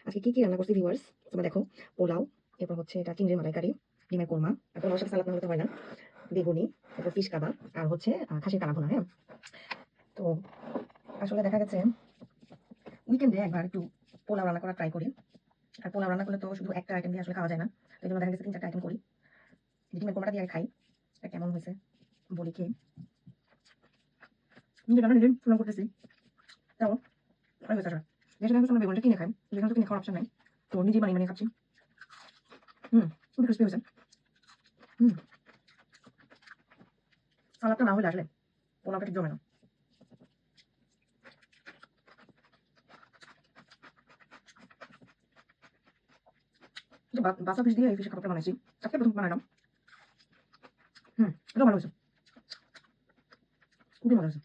আজকে কি কি রান্না করছি ভিউয়ার্স তোমরা দেখো। পোলাও, এরপর হচ্ছে এটা চিংড়ির মালাইকারি, ডিমের কোরমা, আর পোলাওর সাথে সালাদ না হতে হয় না, বেগুনি, এরপর ফিশ কাবাব, আর হচ্ছে খাসির কানা ভুনা। হ্যাঁ, তো আসলে দেখা গেছে উইকেন্ডে একবার একটু পোলাও রান্না করা ট্রাই করি। আর পোলাও রান্না করলে তো শুধু একটা আইটেম দিয়ে আসলে খাওয়া যায় না, তো এই জন্য দেখা গেছে 3-4টা আইটেম করি। ডিমের কোরমাটা দিয়ে আগে খাই, এটা কেমন হয়েছে বলি খেয়ে। নিজে রান্না নিজে পূরণ করতেছি, তাও ভালো হয়েছে আসলে। দেশে দেখা আমরা বেগুনটা কিনে খাই, যেখানে তো কিনে খাওয়ার অপশন নাই, তো নিজেই বানিয়ে বানিয়ে খাচ্ছি। খুবই ক্রিস্পি হয়েছে। হুম, সালাদটা না হলে আসলে পোলাওটা ঠিক জমে না। যে বাসা ফিশ দিয়ে এই ফিশের কাবাবটা বানাইছি, আজকে প্রথম বানালাম। এটাও ভালো হয়েছে, খুবই মজা হয়েছে।